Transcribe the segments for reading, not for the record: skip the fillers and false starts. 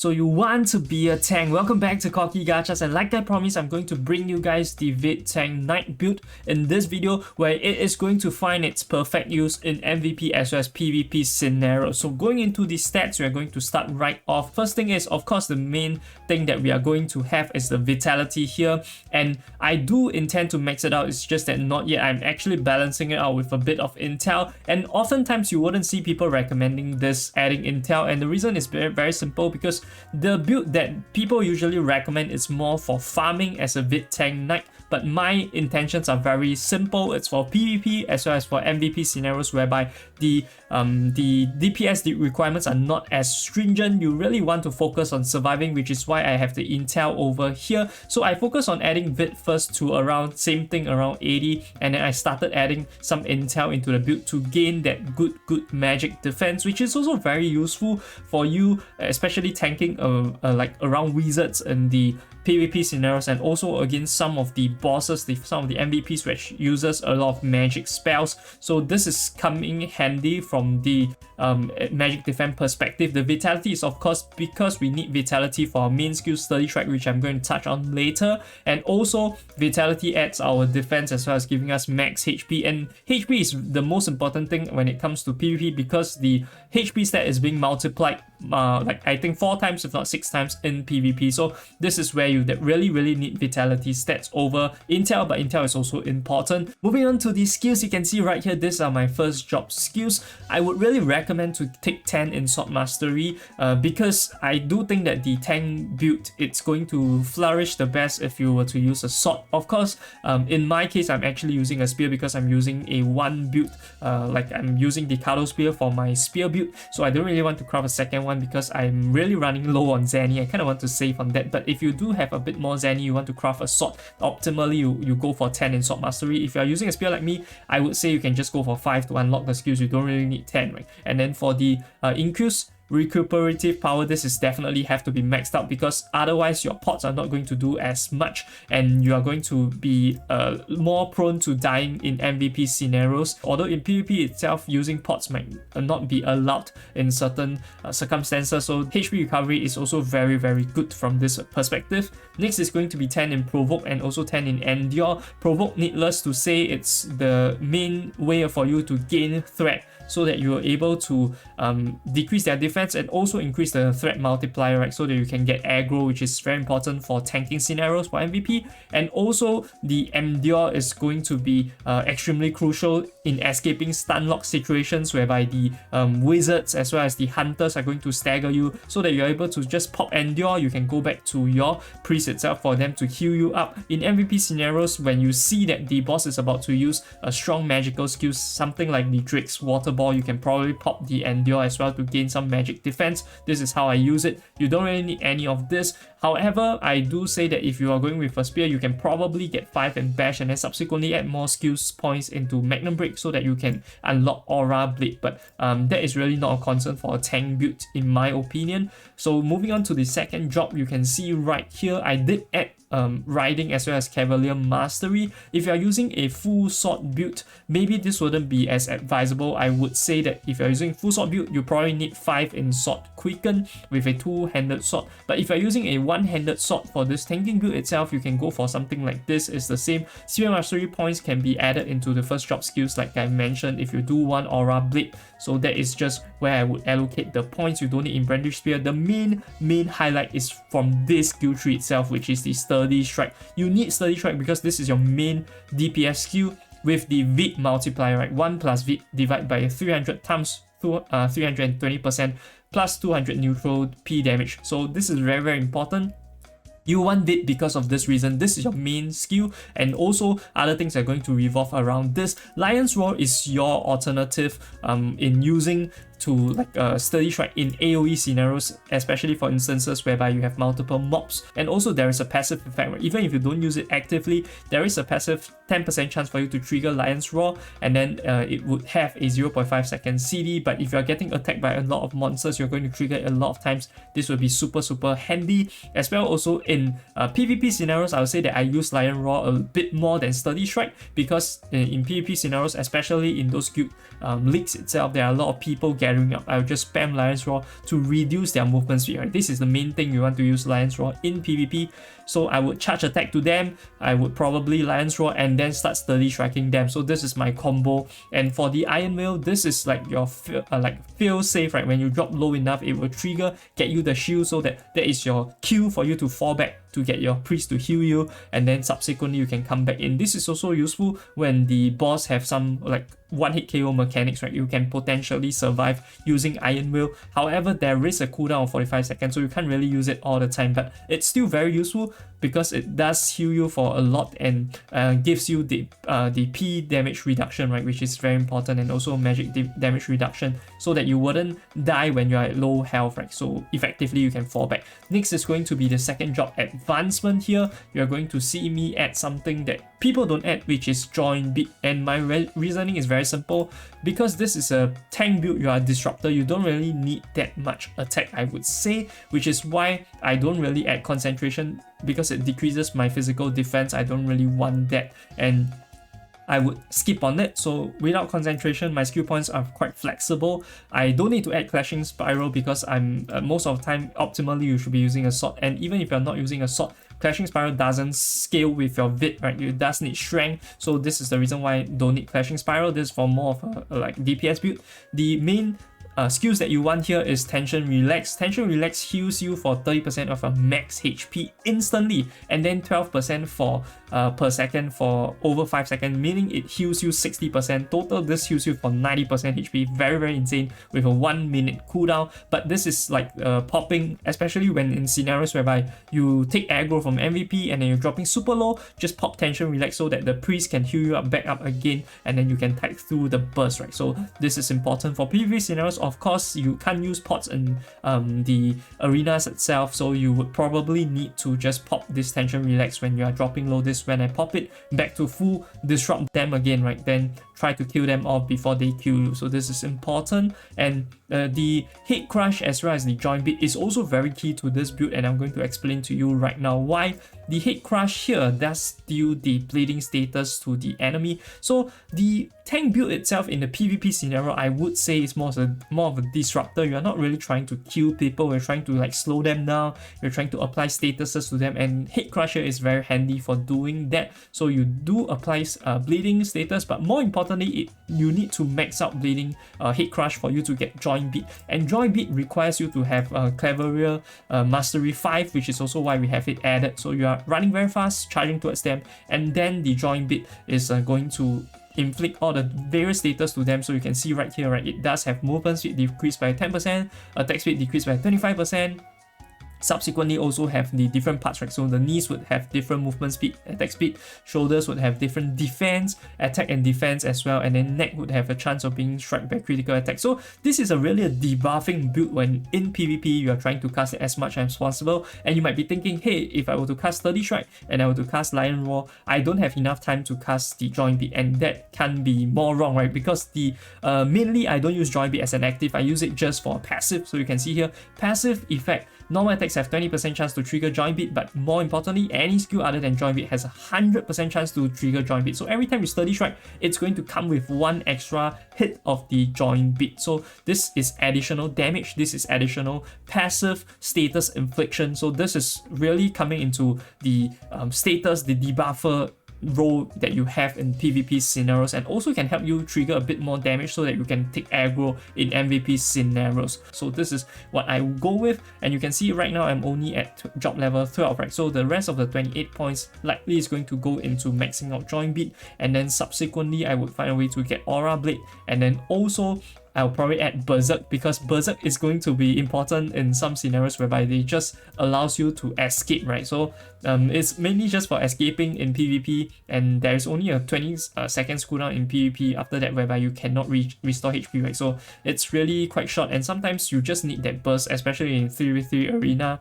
So you want to be a tank. Welcome back to Cocky Gachas, and like I promised, I'm going to bring you guys the VIT tank Knight build in this video, where it is going to find its perfect use in MVP as well as PvP scenarios. So going into the stats, we are going to start right off. First thing is, of course, the main thing that we are going to have is the vitality here, and I do intend to max it out. It's just that not yet. I'm actually balancing it out with a bit of intel, and oftentimes you wouldn't see people recommending this adding intel, and the reason is very, very simple, because the build that people usually recommend is more for farming as a VIT tank Knight, but my intentions are very simple. It's for PvP as well as for MVP scenarios, whereby the DPS requirements are not as stringent. You really want to focus on surviving, which is why I have the intel over here. So I focus on adding VIT first to around same thing, around 80, and then I started adding some intel into the build to gain that good magic defense, which is also very useful for you, especially tanking like around wizards and the PvP scenarios, and also against some of the bosses, some of the MVPs which uses a lot of magic spells. So this is coming handy from the magic defense perspective. The vitality is of course because we need vitality for our main skill Sturdy Strike, which I'm going to touch on later, and also vitality adds our defense as well as giving us max HP, and HP is the most important thing when it comes to PvP, because the HP stat is being multiplied like I think 4 times if not 6 times in PvP. So this is where you really need vitality stats over intel, but intel is also important. Moving on to the skills, you can see right here, these are my first drop skills. I would really recommend to take 10 in Sword Mastery because I do think that the tank build, it's going to flourish the best if you were to use a sword. Of course, in my case, I'm actually using a spear because I'm using a 1 build, like I'm using the Kato spear for my spear build, so I don't really want to craft a second one because I'm really running low on Zanny. I kind of want to save on that, but if you do have a bit more Zanny, you want to craft a sword, optimally you go for 10 in Sword Mastery. If you are using a spear like me, I would say you can just go for 5 to unlock the skills. You don't really need 10, right? And then for the increase recuperative power, this is definitely have to be maxed out, because otherwise your pots are not going to do as much and you are going to be more prone to dying in MVP scenarios. Although in PvP itself, using pots might not be allowed in certain circumstances, so HP recovery is also very good from this perspective. Next is going to be 10 in Provoke and also 10 in Endure. Provoke, needless to say, it's the main way for you to gain threat, so that you are able to decrease their defense and also increase the threat multiplier, right? So that you can get aggro, which is very important for tanking scenarios for MVP. And also the Endure is going to be extremely crucial in escaping stun lock situations, whereby the wizards as well as the hunters are going to stagger you, so that you're able to just pop Endure. You can go back to your priest itself for them to heal you up. In MVP scenarios, when you see that the boss is about to use a strong magical skill, something like the Drake's Water Ball, you can probably pop the Endure as well to gain some magic defense. This is how I use it. You don't really need any of this. However, I do say that if you are going with a spear, you can probably get 5 in Bash and then subsequently add more skills points into Magnum Break so that you can unlock Aura Blade, but that is really not a concern for a tank build in my opinion. So moving on to the second drop, you can see right here, I did add riding as well as Cavalier Mastery. If you are using a full sword build, maybe this wouldn't be as advisable. I would say that if you're using full sword build, you probably need 5 in Sword Quicken with a 2-handed sword. But if you're using a 1-handed sword for this tanking build itself, you can go for something like this. It's the same. Spear Mastery points can be added into the first drop skills like I mentioned if you do one Aura Blade. So that is just where I would allocate the points. You don't need in Brandish Spear. The main highlight is from this skill tree itself, which is the Sturdy Strike. You need Sturdy Strike because this is your main DPS skill with the VIT multiplier, right? 1 plus VIT divided by 300 times 320% plus 200 neutral P damage. So this is very important. You want VIT because of this reason. This is your main skill, and also other things are going to revolve around this. Lion's Roar is your alternative in using to like Sturdy Strike in AoE scenarios, especially for instances whereby you have multiple mobs. And also there is a passive effect, right? Even if you don't use it actively, there is a passive 10% chance for you to trigger Lion's Roar, and then it would have a 0.5 second CD. But if you're getting attacked by a lot of monsters, you're going to trigger it a lot of times. This will be super handy. As well, also in PvP scenarios, I would say that I use Lion Roar a bit more than Sturdy Strike, because in PvP scenarios, especially in those guild leagues itself, there are a lot of people gathering up. I will just spam Lion's Roar to reduce their movement speed, right? This is the main thing you want to use Lion's Roar in PvP. So I would charge attack to them, I would probably Lion's Roar and then start steady striking them. So this is my combo. And for the Iron Mail, this is like your fail safe, right? When you drop low enough, it will trigger, get you the shield, so that is your cue for you to fall back to get your priest to heal you, and then subsequently you can come back in. This is also useful when the boss have some like one hit KO mechanics, right? You can potentially survive using Iron Will. However, there is a cooldown of 45 seconds, so you can't really use it all the time, but it's still very useful because it does heal you for a lot and gives you the P damage reduction, right? Which is very important, and also magic damage reduction, so that you wouldn't die when you're at low health, right? So effectively you can fall back. Next is going to be the second job, advancement. Here you're going to see me add something that people don't add, which is join beat. And my reasoning is very simple. Because this is a tank build, you are a disruptor, you don't really need that much attack, I would say, which is why I don't really add concentration, because it decreases my physical defense. I don't really want that, and I would skip on it. So without concentration, my skill points are quite flexible. I don't need to add clashing spiral because I'm most of the time optimally you should be using a sword, and even if you're not using a sword, clashing spiral doesn't scale with your VIT, right? It does need strength, so this is the reason why I don't need clashing spiral. This is for more of a like DPS build. The main skills that you want here is Tension Relax. Tension Relax heals you for 30% of your max HP instantly, and then 12% for per second for over 5 seconds, meaning it heals you 60% total. This heals you for 90% HP. Very insane, with a 1 minute cooldown. But this is like popping, especially when in scenarios whereby you take aggro from MVP and then you're dropping super low. Just pop Tension Relax so that the priest can heal you up back up again, and then you can type through the burst, right? So this is important for PvP scenarios. Of course, you can't use pots in the arenas itself, so you would probably need to just pop this Tension Relax when you are dropping low. This when I pop it back to full, disrupt them again, right? Then try to kill them off before they kill you. So this is important. And the hit crush as well as the join beat is also very key to this build, and I'm going to explain to you right now why. The hit crush here does deal the bleeding status to the enemy. So the tank build itself in the PvP scenario, I would say is more of a disruptor. You are not really trying to kill people, you're trying to like slow them down, you're trying to apply statuses to them, and hit crusher is very handy for doing that. So you do apply bleeding status, but more importantly, you need to max out bleeding hit crush for you to get join beat. And join beat requires you to have Cleverer Mastery 5, which is also why we have it added. So you are running very fast, charging towards them, and then the join beat is going to inflict all the various status to them. So you can see right here, right, it does have movement speed decreased by 10%, attack speed decreased by 25%. Subsequently also have the different parts, right? So the knees would have different movement speed, attack speed, shoulders would have different defense, attack and defense as well, and then neck would have a chance of being struck by critical attack. So this is really a debuffing build when in PvP you are trying to cast it as much as possible. And you might be thinking, hey, if I were to cast 30 strike and I were to cast Lion Roar, I don't have enough time to cast the join beat, and that can be more wrong, right? Because the mainly I don't use join beat as an active, I use it just for a passive. So you can see here, passive effect. Normal attacks have 20% chance to trigger join beat, but more importantly, any skill other than join beat has a 100% chance to trigger join beat. So every time you steady strike, it's going to come with one extra hit of the join beat. So this is additional damage, this is additional passive status infliction. So this is really coming into the status, the debuffer role that you have in PvP scenarios, and also can help you trigger a bit more damage so that you can take aggro in MVP scenarios. So this is what I go with, and you can see right now I'm only at job level 12, right? So the rest of the 28 points likely is going to go into maxing out join beat, and then subsequently I would find a way to get Aura Blade, and then also I'll probably add Berserk, because Berserk is going to be important in some scenarios whereby they just allows you to escape, right? So it's mainly just for escaping in PvP, and there is only a 20 seconds cooldown in PvP after that, whereby you cannot restore HP, right? So it's really quite short, and sometimes you just need that burst, especially in 3v3 arena.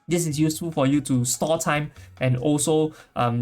This is useful for you to store time and also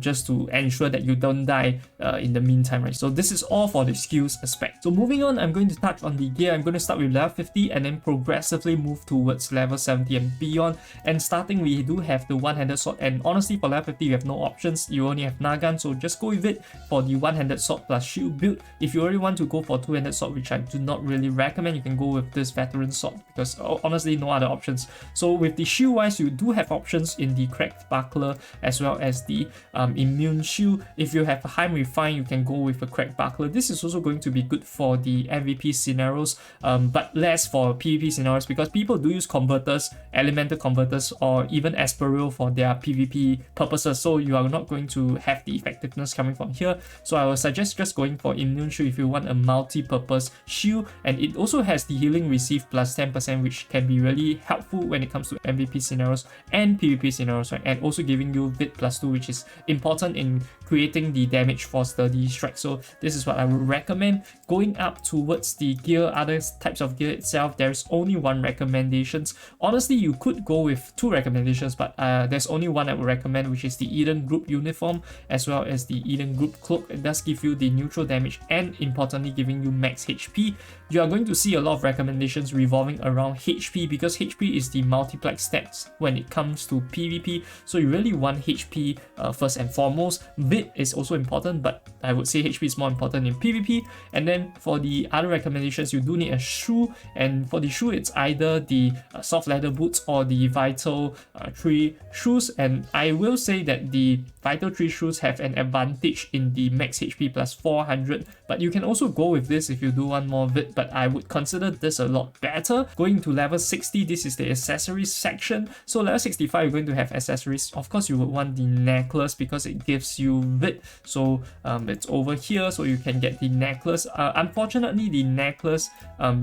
just to ensure that you don't die in the meantime, right? So this is all for the skills aspect. So moving on, I'm going to touch on the gear. I'm going to start with level 50 and then progressively move towards level 70 and beyond. And starting, we do have the one-handed sword, and honestly for level 50 you have no options. You only have Nagan, so just go with it for the one-handed sword plus shield build. If you already want to go for two-handed sword, which I do not really recommend, you can go with this veteran sword because honestly no other options. So with the shield wise, you do have options in the cracked buckler as well as the immune shield. If you have a high refine, you can go with a cracked buckler. This is also going to be good for the MVP scenarios, but less for PvP scenarios because people do use converters, elemental converters, or even Asperil for their PvP purposes, so you are not going to have the effectiveness coming from here. So I would suggest just going for immune shield if you want a multi-purpose shield, and it also has the healing received plus 10%, which can be really helpful when it comes to MVP scenarios and PvP scenarios, right? And also giving you VIT +2, which is important in creating the damage for sturdy strike. So this is what I would recommend. Going up towards the gear, other types of gear itself, there's only one recommendations. Honestly, you could go with two recommendations, but there's only one I would recommend, which is the Eden Group uniform as well as the Eden Group cloak. It does give you the neutral damage and importantly giving you max HP. You are going to see a lot of recommendations revolving around HP because HP is the multiplex stats when it comes to PvP, so you really want HP first and foremost. VIT is also important, but I would say HP is more important in PvP. And then for the other recommendations, you do need a shoe, and for the shoe it's either the soft leather boots or the Vital 3 shoes, and I will say that the Vital 3 shoes have an advantage in the max HP plus 400, but you can also go with this if you do want more VIT, but I would consider this a lot better. Going to level 60, this is the accessories section. So level 65, you're going to have accessories. Of course, you would want the necklace because it gives you VIT. So it's over here, so you can get the necklace. Unfortunately, the necklace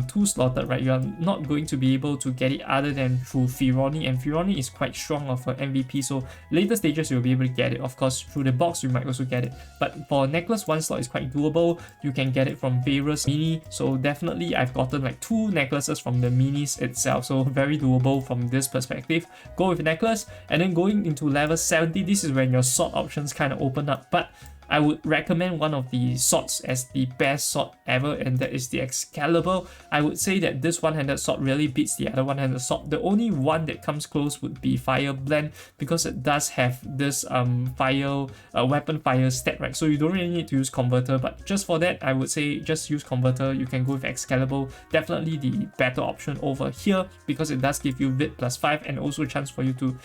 two slotted, right? You are not going to be able to get it other than through Fironi, and Fironi is quite strong of an MVP. So later stages you'll be able to get it. Of course, through the box you might also get it. But for necklace, one slot is quite doable. You can get it from various mini. So definitely, I've gotten like 2 necklaces from the minis itself. So very doable from this perspective. Go with necklace, and then going into level 70, this is when your sword options kind of open up. But I would recommend one of the swords as the best sword ever, and that is the Excalibur. I would say that this one-handed sword really beats the other one-handed sword. The only one that comes close would be Fire Blend because it does have this weapon fire stat, right? So you don't really need to use converter, but just for that, I would say just use converter. You can go with Excalibur. Definitely the better option over here because it does give you VIT +5 and also a chance for you to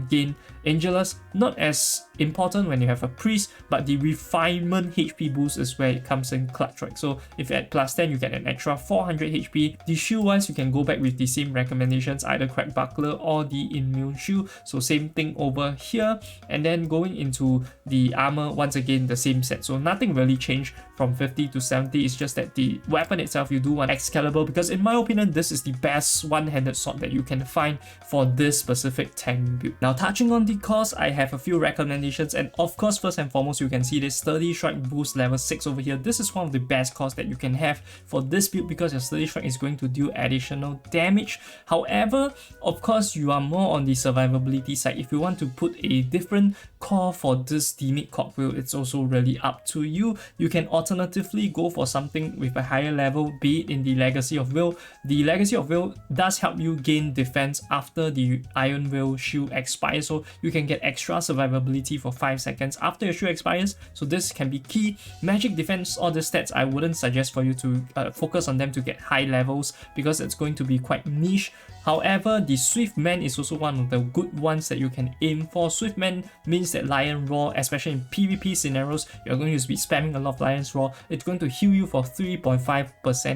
gain Angelus. Not as important when you have a priest, but the refinement HP boost is where it comes in clutch, right? So if you add +10, you get an extra 400 HP. The shield wise, you can go back with the same recommendations, either cracked buckler or the immune shield. So same thing over here. And then going into the armor, once again the same set. So nothing really changed from 50 to 70. It's just that the weapon itself, you do want Excalibur because in my opinion, this is the best one-handed sword that you can find for this specific tank build. Now touching on the cost, I have a few recommendations, and of course first and foremost you can see this sturdy strike boost level 6 over here. This is one of the best costs that you can have for this build because your sturdy strike is going to do additional damage. However, of course you are more on the survivability side. If you want to put a different core for this Demid Cogwheel, it's also really up to you. You can alternatively go for something with a higher level, be it in the Legacy of Will. The Legacy of Will does help you gain defense after the Iron Will shield expires, so you can get extra survivability for 5 seconds after your shield expires. So this can be key. Magic defense, all the stats, I wouldn't suggest for you to focus on them to get high levels because it's going to be quite niche. However, the Swift Man is also one of the good ones that you can aim for. Swift Man means that Lion Roar, especially in PvP scenarios, you're going to be spamming a lot of Lion's Roar. It's going to heal you for 3.5%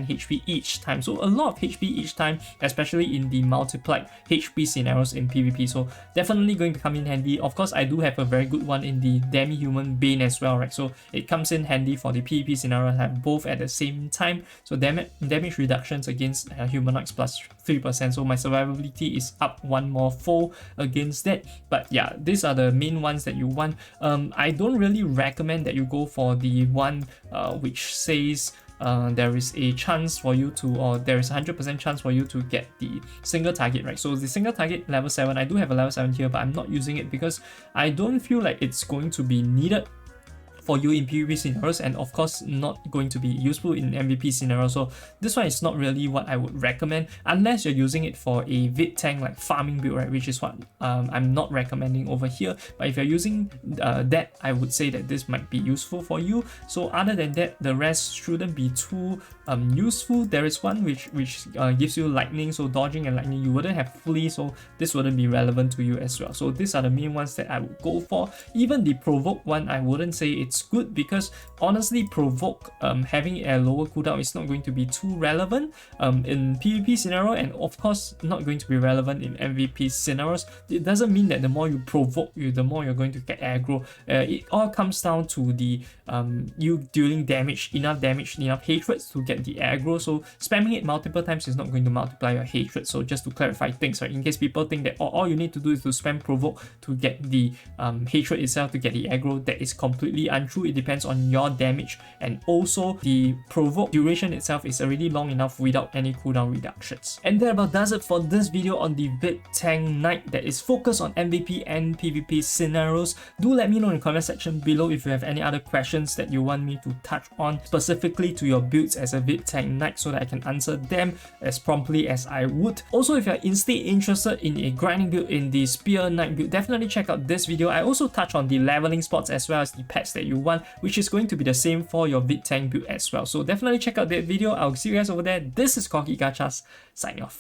HP each time. So a lot of HP each time, especially in the multiplied HP scenarios in PvP. So definitely going to come in handy. Of course, I do have a very good one in the Demi-Human Bane as well, right? So it comes in handy for the PvP scenarios, have both at the same time. So damage reductions against humanoids plus 3%. So my survivability is up one more fold against that. But yeah, these are the main ones that you want. I don't really recommend that you go for the one which says there is a chance for you to, or there is 100% chance for you to get the single target, right? So the single target level 7, I do have a level 7 here, but I'm not using it because I don't feel like it's going to be needed for you in PvP scenarios, and of course not going to be useful in MVP scenarios. So this one is not really what I would recommend unless you're using it for a VIT tank like farming build, right, which is what I'm not recommending over here. But if you're using that, I would say that this might be useful for you. So other than that, the rest shouldn't be too useful. There is one which gives you lightning, so dodging and lightning. You wouldn't have flee, so this wouldn't be relevant to you as well. So these are the main ones that I would go for. Even the provoke one, I wouldn't say it's good, because honestly provoke having a lower cooldown is not going to be too relevant in PvP scenario, and of course not going to be relevant in MVP scenarios. It doesn't mean that the more you provoke, the more you're going to get aggro. It all comes down to the you dealing damage, enough hatred to get the aggro. So spamming it multiple times is not going to multiply your hatred. So just to clarify things, right, in case people think that all you need to do is to spam provoke to get the hatred itself, to get the aggro, that is completely untrue. It depends on your damage, and also the provoke duration itself is already long enough without any cooldown reductions. And that about does it for this video on the VIT tank knight that is focused on MVP and PvP scenarios. Do let me know in the comment section below if you have any other questions that you want me to touch on specifically to your builds as a VIT tank knight, so that I can answer them as promptly as I would. Also, if you're instead interested in a grinding build in the spear knight build, definitely check out this video. I also touch on the leveling spots as well as the pets that you want, which is going to be the same for your VIT tank build as well. So definitely check out that video. I'll see you guys over there. This is Corky Gachas, signing off.